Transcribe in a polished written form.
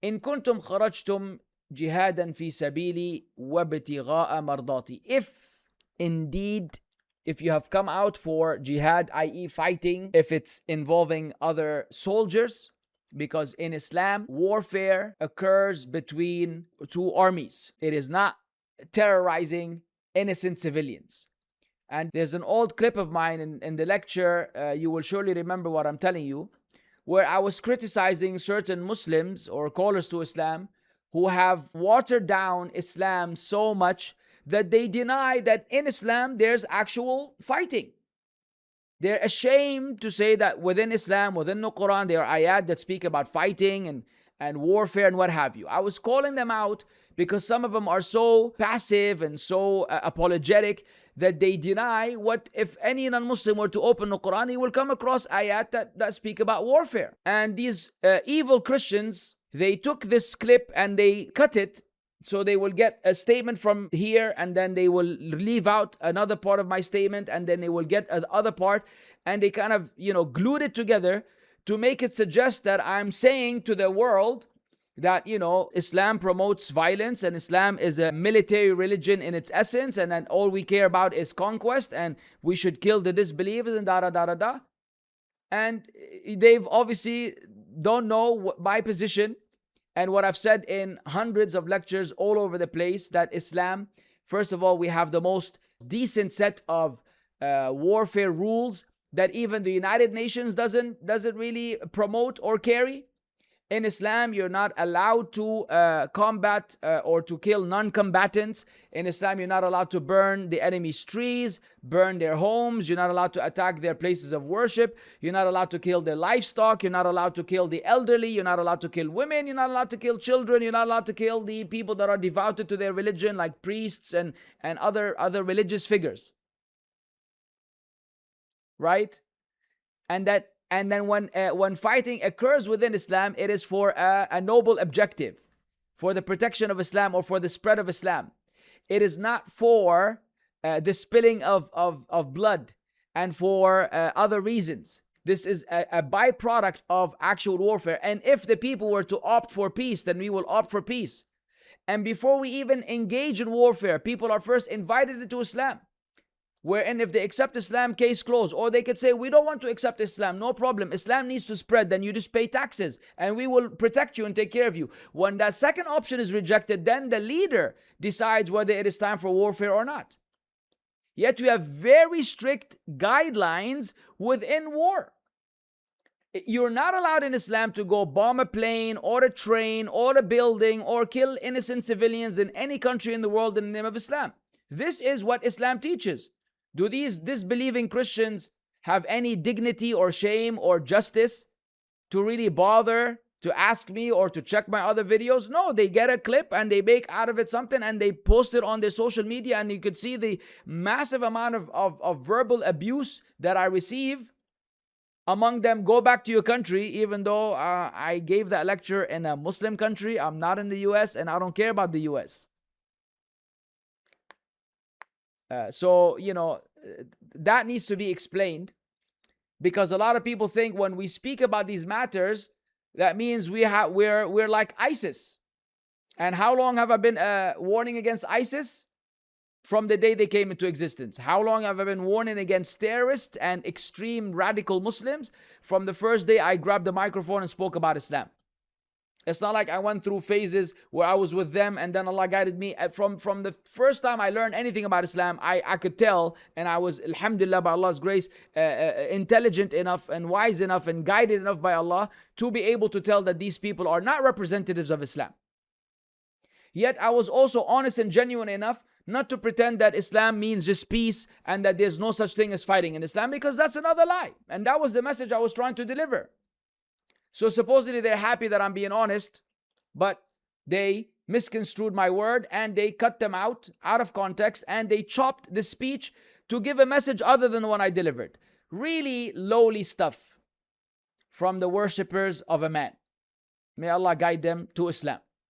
إن كنتم خرجتم جهادا في سبيلي وابتغاء مرضاتي. If you have come out for jihad, i.e. fighting, if it's involving other soldiers, because in Islam, warfare occurs between two armies. It is not terrorizing innocent civilians. And there's an old clip of mine in the lecture, you will surely remember what I'm telling you, where I was criticizing certain Muslims or callers to Islam who have watered down Islam so much that they deny that in Islam there's actual fighting. They're ashamed to say that within Islam, within the Quran, there are ayat that speak about fighting and warfare and what have you. I was calling them out because some of them are so passive and so apologetic that they deny what, if any non-Muslim were to open the Quran, he will come across ayat that speak about warfare. And these evil Christians, they took this clip and they cut it, so they will get a statement from here and then they will leave out another part of my statement and then they will get the other part, and they kind of, glued it together to make it suggest that I'm saying to the world that, Islam promotes violence and Islam is a military religion in its essence, and then all we care about is conquest and we should kill the disbelievers and da. And they've obviously don't know my position and what I've said in hundreds of lectures all over the place, that Islam, first of all, we have the most decent set of warfare rules that even the United Nations doesn't really promote or carry. In Islam, you're not allowed to combat or to kill non-combatants. In Islam, you're not allowed to burn the enemy's trees, burn their homes. You're not allowed to attack their places of worship. You're not allowed to kill their livestock. You're not allowed to kill the elderly. You're not allowed to kill women. You're not allowed to kill children. You're not allowed to kill the people that are devoted to their religion, like priests and other religious figures. Right? And then when fighting occurs within Islam, it is for a noble objective, for the protection of Islam or for the spread of Islam. It is not for the spilling of blood and for other reasons. This is a byproduct of actual warfare. And if the people were to opt for peace, then we will opt for peace. And before we even engage in warfare, people are first invited into Islam. Wherein if they accept Islam, case closed. Or they could say, we don't want to accept Islam, no problem. Islam needs to spread, then you just pay taxes and we will protect you and take care of you. When that second option is rejected, then the leader decides whether it is time for warfare or not. Yet we have very strict guidelines within war. You're not allowed in Islam to go bomb a plane or a train or a building or kill innocent civilians in any country in the world in the name of Islam. This is what Islam teaches. Do these disbelieving Christians have any dignity or shame or justice to really bother to ask me or to check my other videos? No, they get a clip and they make out of it something and they post it on their social media, and you could see the massive amount of verbal abuse that I receive. Among them, go back to your country, even though I gave that lecture in a Muslim country. I'm not in the US and I don't care about the US. So, that needs to be explained, because a lot of people think when we speak about these matters, that means we're like ISIS. And how long have I been warning against ISIS? From the day they came into existence. How long have I been warning against terrorists and extreme radical Muslims? From the first day I grabbed the microphone and spoke about Islam. It's not like I went through phases where I was with them and then Allah guided me. From the first time I learned anything about Islam, I could tell, and I was, alhamdulillah, by Allah's grace, intelligent enough and wise enough and guided enough by Allah to be able to tell that these people are not representatives of Islam. Yet I was also honest and genuine enough not to pretend that Islam means just peace and that there's no such thing as fighting in Islam, because that's another lie. And that was the message I was trying to deliver. So supposedly they're happy that I'm being honest, but they misconstrued my word and they cut them out of context and they chopped the speech to give a message other than the one I delivered. Really lowly stuff from the worshippers of a man. May Allah guide them to Islam.